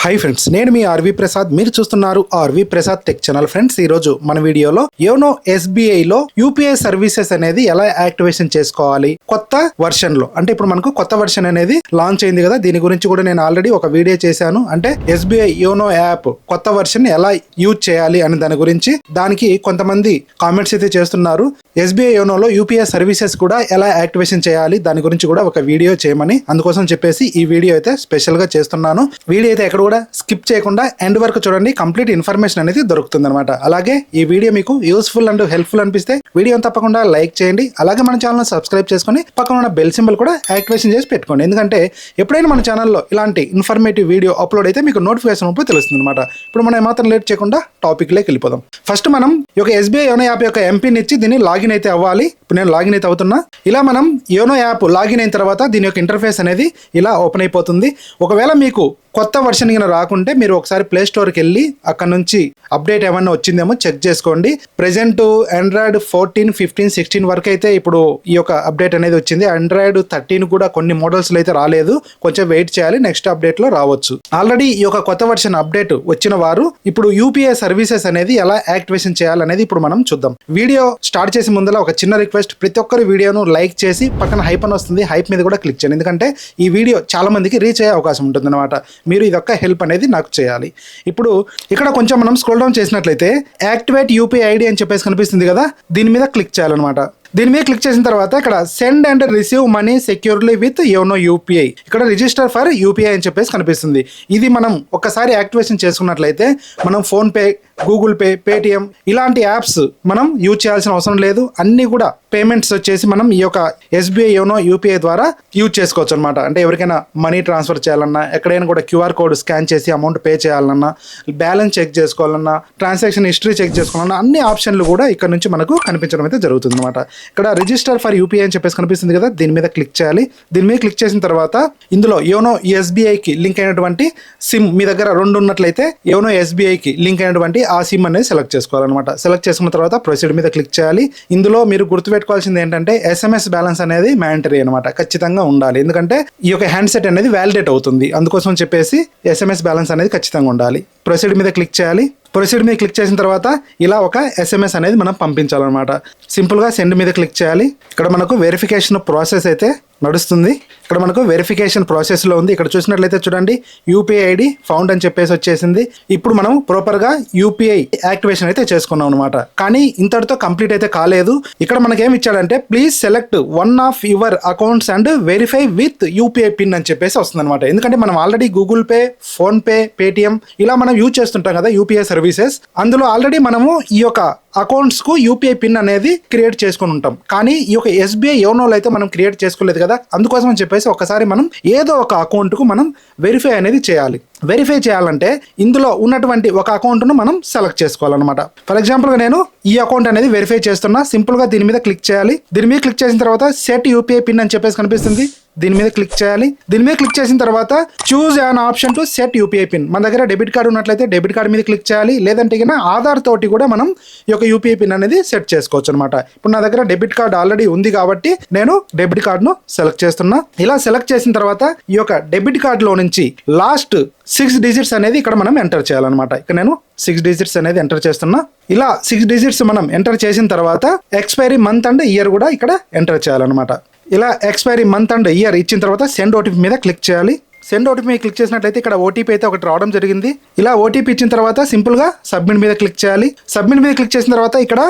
Hi friends, నేను మీ RV Prasad. మీరు చూస్తున్నారు RV Prasad tech channel. Friends, ఈ రోజు మన వీడియోలో యోనో ఎస్బీఐ లో యూపీఐ సర్వీసెస్ అనేది ఎలా యాక్టివేషన్ చేసుకోవాలి కొత్త వర్షన్ లో. అంటే ఇప్పుడు మనకు కొత్త వర్షన్ అనేది లాంచ్ అయింది కదా, దీని గురించి కూడా నేను ఆల్రెడీ ఒక వీడియో చేశాను. అంటే ఎస్బీఐ యోనో యాప్ కొత్త వర్షన్ ఎలా యూజ్ చేయాలి అని దాని గురించి. దానికి కొంతమంది కామెంట్స్ అయితే చేస్తున్నారు. ఎస్బీఐ యోనోలో యూపీఐ సర్వీసెస్ కూడా ఎలా యాక్టివేషన్ చేయాలి దాని గురించి కూడా ఒక వీడియో చేయమని, అందుకోసం చెప్పేసి ఈ వీడియో అయితే స్పెషల్ గా చేస్తున్నాను. వీడియో అయితే ఎక్కడ కూడా స్కిప్ చేయకుండా ఎండ్ వరకు చూడండి, కంప్లీట్ ఇన్ఫర్మేషన్ అనేది దొరుకుతుంది అనమాట. అలాగే ఈ వీడియో మీకు యూస్ఫుల్ అండ్ హెల్ప్ఫుల్ అనిపిస్తే వీడియోని తప్పకుండా లైక్ చేయండి. అలాగే మన ఛానల్ సబ్స్క్రైబ్ చేసుకుని పక్కన ఉన్న బెల్ సింబల్ కూడా యాక్టివేషన్ చేసి పెట్టుకోండి. ఎందుకంటే ఎప్పుడైనా మన ఛానల్లో ఇలాంటి ఇన్ఫర్మేటివ్ వీడియో అప్లోడ్ అయితే మీకు నోటిఫికేషన్ రూపంలో తెలుస్తుంది అనమాట. ఇప్పుడు మనం ఏమాత్రం లేట్ చేయకుండా టాపిక్ లోకి వెళ్ళిపోదాం. ఫస్ట్ మనం ఈ యొక్క ఎస్బీఐ యోనో యాప్ యొక్క ఎంపిన్ ఇచ్చి దీన్ని లాగిన్ అయితే అవ్వాలి. ఇప్పుడు నేను లాగిన్ అయితే అవుతున్నా. ఇలా మనం యోనో యాప్ లాగిన్ అయిన తర్వాత దీని యొక్క ఇంటర్ఫేస్ అనేది ఇలా ఓపెన్ అయిపోతుంది. ఒకవేళ మీకు కొత్త వర్షన్ కింద రాకుంటే మీరు ఒకసారి ప్లే స్టోర్కి వెళ్ళి అక్కడ నుంచి అప్డేట్ ఏమన్నా వచ్చిందేమో చెక్ చేసుకోండి. ప్రెజెంట్ ఆండ్రాయిడ్ 14, 15, 16 వరకు అయితే ఇప్పుడు ఈ యొక్క అప్డేట్ అనేది వచ్చింది. ఆండ్రాయిడ్ 13 కూడా కొన్ని మోడల్స్లో అయితే రాలేదు, కొంచెం వెయిట్ చేయాలి, నెక్స్ట్ అప్డేట్లో రావచ్చు. ఆల్రెడీ ఈ యొక్క కొత్త వర్షన్ అప్డేట్ వచ్చిన వారు ఇప్పుడు యూపీఐ సర్వీసెస్ అనేది ఎలా యాక్టివేషన్ చేయాలనేది ఇప్పుడు మనం చూద్దాం. వీడియో స్టార్ట్ చేసే ముందర ఒక చిన్న రిక్వెస్ట్, ప్రతి ఒక్కరు వీడియోను లైక్ చేసి పక్కన హైప్ అని వస్తుంది, హైప్ మీద కూడా క్లిక్ చేయండి. ఎందుకంటే ఈ వీడియో చాలా మందికి రీచ్ అయ్యే అవకాశం ఉంటుంది అనమాట. మీరు ఇదొక్క హెల్ప్ అనేది నాకు చేయాలి. ఇప్పుడు ఇక్కడ కొంచెం మనం స్క్రోల్ డౌన్ చేసినట్లయితే యాక్టివేట్ యూపీఐ ఐడి అని చెప్పేసి కనిపిస్తుంది కదా, దీని మీద క్లిక్ చేయాలన్నమాట. దీని మీద క్లిక్ చేసిన తర్వాత ఇక్కడ send and receive money securely with YONO UPI, ఇక్కడ రిజిస్టర్ ఫర్ యూపీఐ అని చెప్పేసి కనిపిస్తుంది. ఇది మనం ఒక్కసారి యాక్టివేషన్ చేసుకున్నట్లయితే మనం ఫోన్పే, గూగుల్ పే, పేటిఎం ఇలాంటి యాప్స్ మనం యూజ్ చేయాల్సిన అవసరం లేదు. అన్నీ కూడా పేమెంట్స్ వచ్చేసి మనం ఈ యొక్క ఎస్బీఐ యోనో యూపీఐ ద్వారా యూజ్ చేసుకోవచ్చు అనమాట. అంటే ఎవరికైనా మనీ ట్రాన్స్ఫర్ చేయాలన్నా, ఎక్కడైనా కూడా క్యూఆర్ కోడ్ స్కాన్ చేసి అమౌంట్ పే చేయాలన్నా, బ్యాలెన్స్ చెక్ చేసుకోవాలన్నా, ట్రాన్సాక్షన్ హిస్టరీ చెక్ చేసుకోవాలన్నా అన్ని ఆప్షన్లు కూడా ఇక్కడ నుంచి మనకు కనిపించడం అయితే జరుగుతుంది అనమాట. ఇక్కడ రిజిస్టర్ ఫర్ యూపీఐ అని చెప్పేసి కనిపిస్తుంది కదా, దీని మీద క్లిక్ చేయాలి. దీని మీద క్లిక్ చేసిన తర్వాత ఇందులో యోనో ఎస్బీఐకి లింక్ అయినటువంటి సిమ్ మీ దగ్గర 2 ఉన్నట్లయితే యోనో ఎస్బీఐకి లింక్ అయినటువంటి ఆ సిమ్ అనేది సెలెక్ట్ చేసుకోవాలన్నమాట. సెలెక్ట్ చేసుకున్న తర్వాత ప్రొసీడ్ మీద క్లిక్ చేయాలి. ఇందులో మీరు గుర్తుపెట్టుకోవాల్సింది ఏంటంటే ఎస్ఎంఎస్ బ్యాలెన్స్ అనేది మ్యాండటరీ అనమాట, ఖచ్చితంగా ఉండాలి. ఎందుకంటే ఈ యొక్క హ్యాండ్సెట్ అనేది వ్యాలిడేట్ అవుతుంది, అందుకోసం చెప్పేసి ఎస్ఎంఎస్ బ్యాలెన్స్ అనేది ఖచ్చితంగా ఉండాలి. ప్రొసీడ్ మీద క్లిక్ చేయాలి. ప్రొసీడ్ మీద క్లిక్ చేసిన తర్వాత ఇలా ఒక ఎస్ఎంఎస్ అనేది మనం పంపించాలన్నమాట. సింపుల్గా సెండ్ మీద క్లిక్ చేయాలి. ఇక్కడ మనకు వెరిఫికేషన్ ప్రాసెస్ అయితే నడుస్తుంది. ఇక్కడ మనకు వెరిఫికేషన్ ప్రాసెస్లో ఉంది. ఇక్కడ చూసినట్లయితే చూడండి, యూపీఐ ఐడి ఫౌండ్ అని చెప్పేసి వచ్చేసింది. ఇప్పుడు మనం ప్రాపర్గా యూపీఐ యాక్టివేషన్ అయితే చేసుకున్నాం అనమాట. కానీ ఇంతటితో కంప్లీట్ అయితే కాలేదు. ఇక్కడ మనకేం ఇచ్చాడంటే please select one of your accounts and verify with UPI pin అని చెప్పేసి వస్తుంది అనమాట. ఎందుకంటే మనం already Google pay, PhonePe, Paytm ఇలా మనం యూజ్ చేస్తుంటాం కదా యూపీఐ సర్వీసెస్. అందులో ఆల్రెడీ మనము ఈ యొక్క అకౌంట్స్ కు యూపీఐ పిన్ అనేది క్రియేట్ చేసుకుని ఉంటాం. కానీ ఈ యొక్క ఎస్బీఐ యోనోలో అయితే మనం క్రియేట్ చేసుకోలేదు కదా, అందుకోసం అని చెప్పేసి ఒకసారి మనం ఏదో ఒక అకౌంట్ కు మనం వెరిఫై అనేది చేయాలి. వెరిఫై చేయాలంటే ఇందులో ఉన్నటువంటి ఒక అకౌంట్ను మనం సెలెక్ట్ చేసుకోవాలన్నమాట. ఫర్ ఎగ్జాంపుల్గా నేను ఈ అకౌంట్ అనేది వెరిఫై చేస్తున్నా. సింపుల్గా దీని మీద క్లిక్ చేయాలి. దీని మీద క్లిక్ చేసిన తర్వాత సెట్ యూపీఐ పిన్ అని చెప్పేసి కనిపిస్తుంది, దీని మీద క్లిక్ చేయాలి. దీని మీద క్లిక్ చేసిన తర్వాత choose an option to set UPI pin. మన దగ్గర డెబిట్ కార్డు ఉన్నట్లయితే డెబిట్ కార్డు మీద క్లిక్ చేయాలి, లేదంటే ఆధార్ తోటి కూడా మనం ఈ యొక్క యూపీఐ పిన్ అనేది సెట్ చేసుకోవచ్చు అనమాట. ఇప్పుడు నా దగ్గర డెబిట్ కార్డు ఆల్రెడీ ఉంది కాబట్టి నేను డెబిట్ కార్డును సెలెక్ట్ చేస్తున్నా. ఇలా సెలెక్ట్ చేసిన తర్వాత ఈ యొక్క డెబిట్ కార్డులో నుంచి లాస్ట్ 6 డిజిట్స్ అనేది ఇక్కడ మనం ఎంటర్ చేయాలన్నమాట. ఇక్కడ నేను 6 డిజిట్స్ అనేది ఎంటర్ చేస్తున్నా. ఇలా 6 డిజిట్స్ మనం ఎంటర్ చేసిన తర్వాత ఎక్స్పైరీ మంత్ అండ్ ఇయర్ కూడా ఇక్కడ ఎంటర్ చేయాలన్నమాట. ఇలా ఎక్స్పైరీ మంత్ అండ్ ఇయర్ ఇచ్చిన తర్వాత సెండ్ ఓటీపీ మీద క్లిక్ చేయాలి. సెండ్ ఓటీపీ మీద క్లిక్ చేసినట్లయితే ఇక్కడ ఓటీపీ అయితే ఒకటి రావడం జరిగింది. ఇలా ఓటీపీ ఇచ్చిన తర్వాత సింపుల్గా సబ్మిట్ మీద క్లిక్ చేయాలి. సబ్మిట్ మీద క్లిక్ చేసిన తర్వాత ఇక్కడ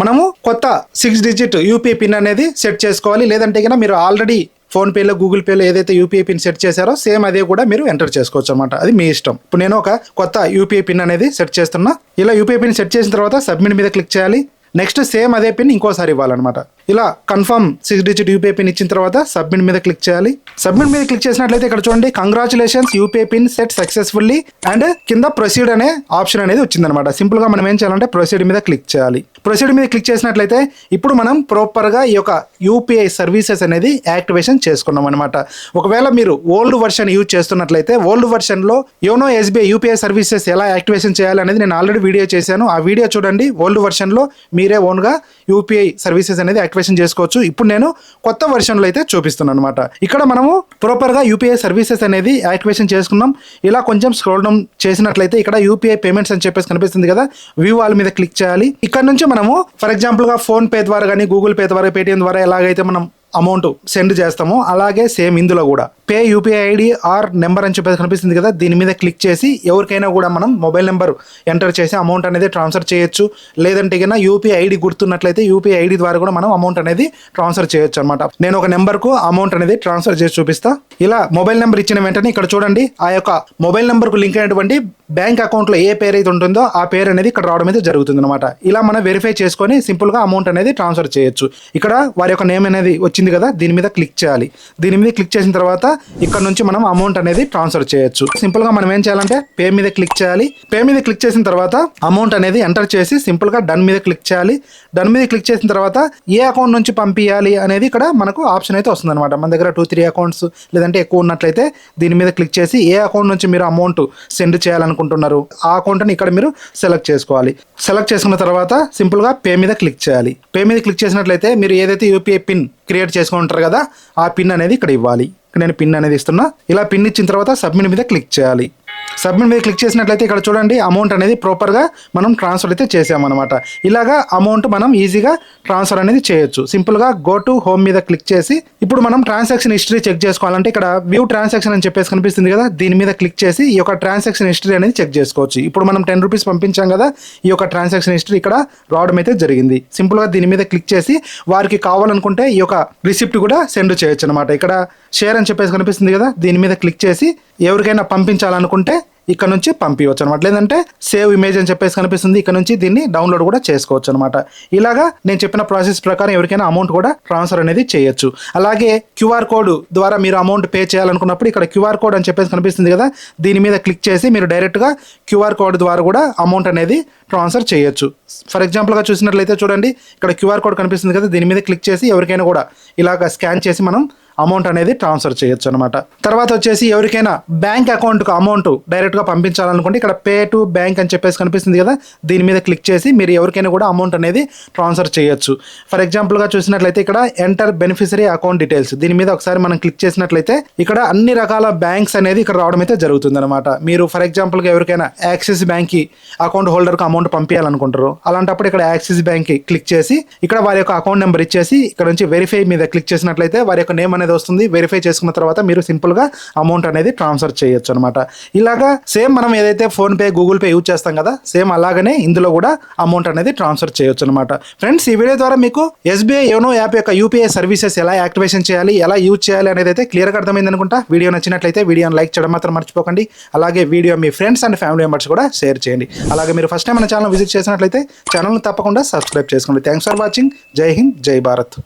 మనము కొత్త 6 డిజిట్ యూపీఐ పిన్ అనేది సెట్ చేసుకోవాలి. లేదంటే మీరు ఆల్రెడీ ఫోన్పేలో, గూగుల్ పేలో ఏదైతే యూపీఐ పిన్ సెట్ చేశారో సేమ్ అదే కూడా మీరు ఎంటర్ చేసుకోవచ్చు అనమాట. అది మీ ఇష్టం. ఇప్పుడు నేను ఒక కొత్త యూపీఐ పిన్ అనేది సెట్ చేస్తున్నా. ఇలా యూపీఐ పిన్ సెట్ చేసిన తర్వాత సబ్మిట్ మీద క్లిక్ చేయాలి. నెక్స్ట్ సేమ్ అదే పిన్ ఇంకోసారి ఇవ్వాలన్నమాట. ఇలా కన్ఫర్మ్ 6 డిజిట్ యూపీఐ పిన్ ఇచ్చిన తర్వాత సబ్మిట్ మీద క్లిక్ చేయాలి. సబ్మిట్ మీద క్లిక్ చేసినట్లయితే ఇక్కడ చూడండి, congratulations UPI pin set successfully and కింద ప్రొసీడ్ అనే ఆప్షన్ అనేది వచ్చిందనమాట. సింపుల్ గా మనం ఏం చేయాలంటే ప్రొసీడ్ మీద క్లిక్ చేయాలి. ప్రొసీడ్ మీద క్లిక్ చేసినట్లయితే ఇప్పుడు మనం ప్రాపర్ గా ఈ యొక్క యూపీఐ సర్వీసెస్ అనేది యాక్టివేషన్ చేసుకున్నాం అనమాట. ఒకవేళ మీరు ఓల్డ్ వర్షన్ యూజ్ చేస్తున్నట్లయితే ఓల్డ్ వర్షన్ లో యోనో ఎస్బీఐ యూపీఐ సర్వీసెస్ ఎలా యాక్టివేషన్ చేయాలి అనేది నేను ఆల్రెడీ వీడియో చేశాను. ఆ వీడియో చూడండి. ఓల్డ్ వర్షన్ లో మీరే ఓన్ గా యూపీఐ సర్వీసెస్ అనేది యాక్టివేషన్ యాక్టివేషన్ చేసుకోవచ్చు. ఇప్పుడు నేను కొత్త వెర్షన్లో అయితే చూపిస్తున్నాను అనమాట. ఇక్కడ మనము ప్రాపర్గా యూపీఐ సర్వీసెస్ అనేది యాక్టివేషన్ చేసుకున్నాం. ఇలా కొంచెం స్క్రోల్ డౌన్ చేసినట్లయితే ఇక్కడ యూపీఐ పేమెంట్స్ అని చెప్పేసి కనిపిస్తుంది కదా, వ్యూ ఆల్ మీద క్లిక్ చేయాలి. ఇక్కడ నుంచి మనము ఫర్ ఎగ్జాంపుల్గా ఫోన్ పే ద్వారా కానీ, గూగుల్ పే ద్వారా, పేటిఎం ద్వారా ఎలాగైతే మనం అమౌంట్ సెండ్ చేస్తామో అలాగే సేమ్ ఇందులో కూడా pay UPI ID are number అని చెప్పేసి కనిపిస్తుంది కదా, దీని మీద క్లిక్ చేసి ఎవరికైనా కూడా మనం మొబైల్ నెంబర్ ఎంటర్ చేసి అమౌంట్ అనేది ట్రాన్స్ఫర్ చేయొచ్చు. లేదంటే కన్నా యూపీఐ ఐడి గుర్తున్నట్లయితే యూపీఐ ఐడి ద్వారా కూడా మనం అమౌంట్ అనేది ట్రాన్స్ఫర్ చేయొచ్చు అనమాట. నేను ఒక నెంబర్కు అమౌంట్ అనేది ట్రాన్స్ఫర్ చేసి చూపిస్తా. ఇలా మొబైల్ నెంబర్ ఇచ్చిన వెంటనే ఇక్కడ చూడండి, ఆ యొక్క మొబైల్ నెంబర్కు లింక్ అయినటువంటి బ్యాంక్ అకౌంట్లో ఏ పేరు అయితే ఉంటుందో ఆ పేరు అనేది ఇక్కడ రావడం అయితే జరుగుతుంది అనమాట. ఇలా మనం వెరిఫై చేసుకొని సింపుల్గా అమౌంట్ అనేది ట్రాన్స్ఫర్ చేయొచ్చు. ఇక్కడ వారి యొక్క నేమ్ అనేది వచ్చింది కదా, దీని మీద క్లిక్ చేయాలి. దీని మీద క్లిక్ చేసిన తర్వాత ఇక్కడ నుంచి మనం అమౌంట్ అనేది ట్రాన్స్ఫర్ చేయొచ్చు. సింపుల్గా మనం ఏం చేయాలంటే పే మీద క్లిక్ చేయాలి. పే మీద క్లిక్ చేసిన తర్వాత అమౌంట్ అనేది ఎంటర్ చేసి సింపుల్గా డన్ మీద క్లిక్ చేయాలి. డన్ మీద క్లిక్ చేసిన తర్వాత ఏ అకౌంట్ నుంచి పంపించాలి అనేది ఇక్కడ మనకు ఆప్షన్ అయితే వస్తుంది అనమాట. మన దగ్గర 2-3 అకౌంట్స్ లేదంటే ఎక్కువ ఉన్నట్లయితే దీని మీద క్లిక్ చేసి ఏ అకౌంట్ నుంచి మీరు అమౌంట్ సెండ్ చేయాలనుకుంటున్నారు ఆ అకౌంట్ని ఇక్కడ మీరు సెలెక్ట్ చేసుకోవాలి. సెలెక్ట్ చేసుకున్న తర్వాత సింపుల్గా పే మీద క్లిక్ చేయాలి. పే మీద క్లిక్ చేసినట్లయితే మీరు ఏదైతే యూపీఐ పిన్ క్రియేట్ చేసుకుని ఉంటారు కదా, ఆ పిన్ అనేది ఇక్కడ ఇవ్వాలి. నేను పిన్ అనేది ఇస్తున్నా. ఇలా పిన్ ఇచ్చిన తర్వాత సబ్మిట్ మీద క్లిక్ చేయాలి. సబ్మిట్ మీద క్లిక్ చేసినట్లయితే ఇక్కడ చూడండి అమౌంట్ అనేది ప్రాపర్గా మనం ట్రాన్స్ఫర్ అయితే చేసామన్నమాట. ఇలాగా అమౌంట్ మనం ఈజీగా ట్రాన్స్ఫర్ అనేది చేయొచ్చు. సింపుల్గా గో టు హోమ్ మీద క్లిక్ చేసి ఇప్పుడు మనం ట్రాన్సాక్షన్ హిస్టరీ చెక్ చేసుకోవాలంటే ఇక్కడ వ్యూ ట్రాన్సాక్షన్ అని చెప్పేసి కనిపిస్తుంది కదా, దీని మీద క్లిక్ చేసి ఈ యొక్క ట్రాన్సాక్షన్ హిస్టరీ అనేది చెక్ చేసుకోవచ్చు. ఇప్పుడు మనం 10 రూపీస్ పంపించాం కదా, ఈ యొక్క ట్రాన్సాక్షన్ హిస్టరీ ఇక్కడ రావడం అయితే జరిగింది. సింపుల్గా దీని మీద క్లిక్ చేసి వారికి కావాలనుకుంటే ఈ యొక్క రిసిప్ట్ కూడా సెండ్ చేయొచ్చు అనమాట. ఇక్కడ షేర్ అని చెప్పేసి కనిపిస్తుంది కదా, దీని మీద క్లిక్ చేసి ఎవరికైనా పంపించాలనుకుంటే ఇక్కడ నుంచి పంపించవచ్చు అనమాట. లేదంటే సేవ్ ఇమేజ్ అని చెప్పేసి కనిపిస్తుంది, ఇక్కడ నుంచి దీన్ని డౌన్లోడ్ కూడా చేసుకోవచ్చు అనమాట. ఇలాగా నేను చెప్పిన ప్రాసెస్ ప్రకారం ఎవరికైనా అమౌంట్ కూడా ట్రాన్స్ఫర్ అనేది చేయొచ్చు. అలాగే క్యూఆర్ కోడ్ ద్వారా మీరు అమౌంట్ పే చేయాలనుకున్నప్పుడు ఇక్కడ క్యూఆర్ కోడ్ అని చెప్పేసి కనిపిస్తుంది కదా, దీని మీద క్లిక్ చేసి మీరు డైరెక్ట్గా క్యూఆర్ కోడ్ ద్వారా కూడా అమౌంట్ అనేది ట్రాన్స్ఫర్ చేయొచ్చు. ఫర్ ఎగ్జాంపుల్గా చూసినట్లయితే చూడండి ఇక్కడ క్యూఆర్ కోడ్ కనిపిస్తుంది కదా, దీని మీద క్లిక్ చేసి ఎవరికైనా కూడా ఇలాగ స్కాన్ చేసి మనం అమౌంట్ అనేది ట్రాన్స్ఫర్ చేయొచ్చు అనమాట. తర్వాత వచ్చేసి ఎవరికైనా బ్యాంక్ అకౌంట్కు అమౌంట్ డైరెక్ట్గా పంపించాలనుకుంటే ఇక్కడ పే టు బ్యాంక్ అని చెప్పేసి కనిపిస్తుంది కదా, దీని మీద క్లిక్ చేసి మీరు ఎవరికైనా కూడా అమౌంట్ అనేది ట్రాన్స్ఫర్ చేయొచ్చు. ఫర్ ఎగ్జాంపుల్గా చూసినట్లయితే ఇక్కడ ఎంటర్ బెనిఫిషరీ అకౌంట్ డీటెయిల్స్, దీని మీద ఒకసారి మనం క్లిక్ చేసినట్లయితే ఇక్కడ అన్ని రకాల బ్యాంక్స్ అనేది ఇక్కడ రావడం అయితే జరుగుతుంది అనమాట. మీరు ఫర్ ఎగ్జాంపుల్గా ఎవరికైనా యాక్సిస్ బ్యాంక్కి అకౌంట్ హోల్డర్కి అమౌంట్ పంపించాలనుకుంటారు, అలాంటప్పుడు ఇక్కడ యాక్సిస్ బ్యాంక్కి క్లిక్ చేసి ఇక్కడ వారి యొక్క అకౌంట్ నెంబర్ ఇచ్చేసి ఇక్కడ నుంచి వెరిఫై మీద క్లిక్ చేసినట్లయితే వారి యొక్క నేమ్ అనేది వస్తుంది. వెరిఫై చేసుకున్న తర్వాత మీరు సింపుల్ గా అమౌంట్ అనేది ట్రాన్స్ఫర్ చేయొచ్చు అనమాట. ఇలాగా సేమ్ మనం ఏదైతే phone pay, Google pay use చేస్తాం కదా, సేమ్ అలాగనే ఇందులో కూడా అమౌంట్ అనేది ట్రాన్స్ఫర్ చేయొచ్చు అనమాట. ఫ్రెండ్స్, ఈ వీడియో ద్వారా మీకు ఎస్బీఐ యోనో యాప్ యొక్క యూపీఐ సర్వీసెస్ ఎలా యాక్టివేషన్ చేయాలి, ఎలా యూజ్ చేయాలి అనేది అయితే క్లియర్ గా అర్థమైంది అనుకుంటా. వీడియో నచ్చినట్లయితే వీడియోని లైక్ చేయడం మాత్రం మర్చిపోకండి. అలాగే video me friends and family members కూడా షేర్ చేయండి. అలాగే మీరు ఫస్ట్ టైం మన ఛానల్ విజిట్ చేసినట్లయితే ఛానల్ని తప్పకుండా సబ్స్క్రైబ్ చేసుకోండి. Thanks for watching. జై హింద్, జై భారత్.